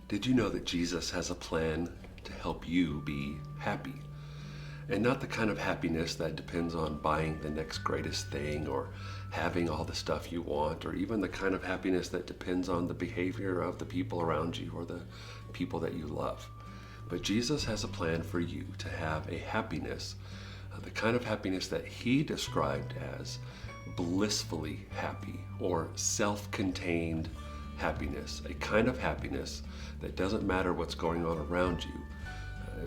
Did you know that Jesus has a plan to help you be happy? And not the kind of happiness that depends on buying the next greatest thing or having all the stuff you want, or even the kind of happiness that depends on the behavior of the people around you or the people that you love. But Jesus has a plan for you to have a happiness, the kind of happiness that he described as blissfully happy or self-contained happiness, a kind of happiness that doesn't matter what's going on around you.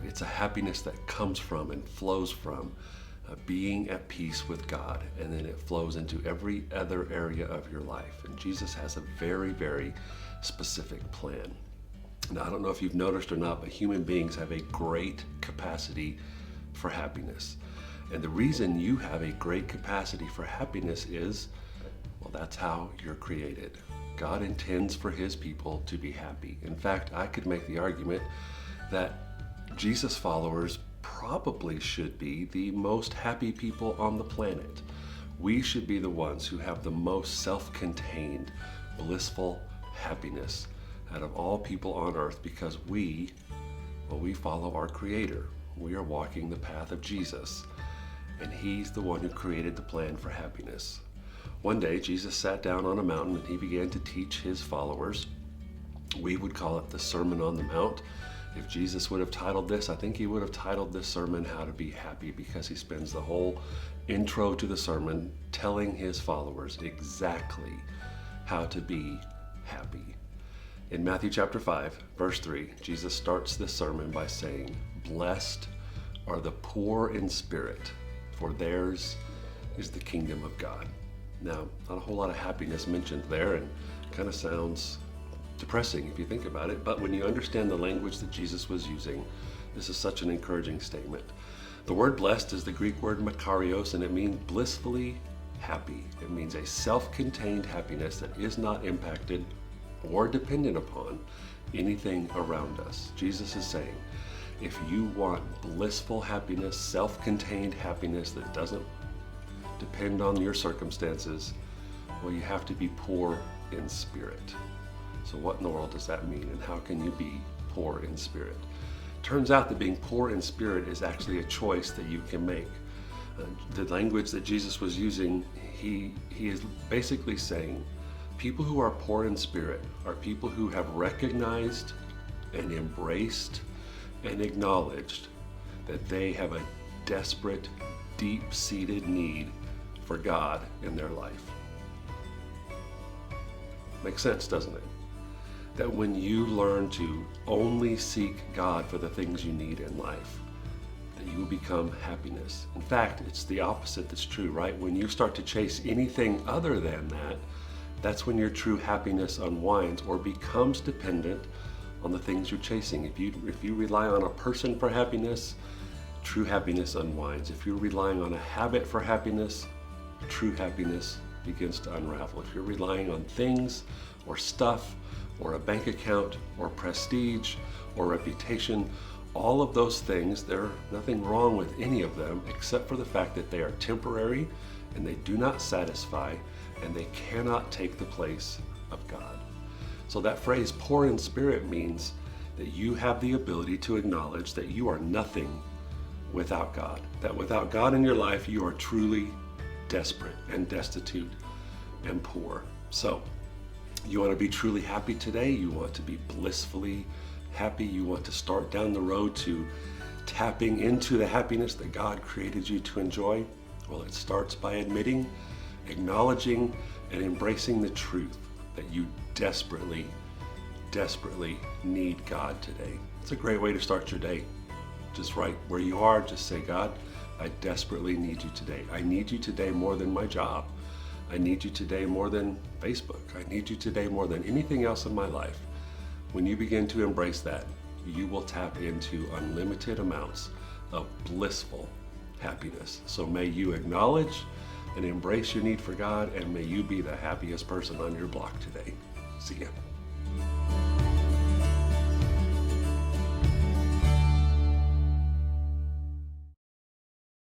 It's a happiness that comes from and flows from being at peace with God, and then it flows into every other area of your life. And Jesus has a very, very specific plan. Now, I don't know if you've noticed or not, but human beings have a great capacity for happiness. And the reason you have a great capacity for happiness is, well, that's how you're created. God intends for his people to be happy. In fact, I could make the argument that Jesus followers probably should be the most happy people on the planet. We should be the ones who have the most self-contained, blissful happiness out of all people on earth, because we follow our Creator. We are walking the path of Jesus, and he's the one who created the plan for happiness. One day, Jesus sat down on a mountain and he began to teach his followers. We would call it the Sermon on the Mount. If Jesus would have titled this, I think he would have titled this sermon How to Be Happy, because he spends the whole intro to the sermon telling his followers exactly how to be happy. In Matthew chapter 5, verse 3, Jesus starts this sermon by saying, "Blessed are the poor in spirit, for theirs is the kingdom of God." Now, not a whole lot of happiness mentioned there, and kind of sounds depressing if you think about it, but when you understand the language that Jesus was using, this is such an encouraging statement. The word blessed is the Greek word makarios, and it means blissfully happy. It means a self-contained happiness that is not impacted or dependent upon anything around us. Jesus is saying, if you want blissful happiness, self-contained happiness that doesn't depend on your circumstances, well, you have to be poor in spirit. So what in the world does that mean, and how can you be poor in spirit? Turns out that being poor in spirit is actually a choice that you can make. The language that Jesus was using, he is basically saying, people who are poor in spirit are people who have recognized and embraced and acknowledged that they have a desperate, deep-seated need for God in their life. Makes sense, doesn't it? That when you learn to only seek God for the things you need in life, that you will become happiness. In fact, it's the opposite that's true, right? When you start to chase anything other than that, that's when your true happiness unwinds or becomes dependent on the things you're chasing. If you rely on a person for happiness, true happiness unwinds. If you're relying on a habit for happiness, true happiness begins to unravel. If you're relying on things or stuff or a bank account or prestige or reputation, all of those things, there's nothing wrong with any of them except for the fact that they are temporary and they do not satisfy and they cannot take the place of God. So that phrase, poor in spirit, means that you have the ability to acknowledge that you are nothing without God. That without God in your life, you are truly desperate and destitute and poor. So you want to be truly happy today? You want to be blissfully happy? You want to start down the road to tapping into the happiness that God created you to enjoy? Well, it starts by admitting, acknowledging, and embracing the truth that you desperately, desperately need God today. It's a great way to start your day. Just right where you are, just say, God, I desperately need you today. I need you today more than my job. I need you today more than Facebook. I need you today more than anything else in my life. When you begin to embrace that, you will tap into unlimited amounts of blissful happiness. So may you acknowledge and embrace your need for God, and may you be the happiest person on your block today. See ya.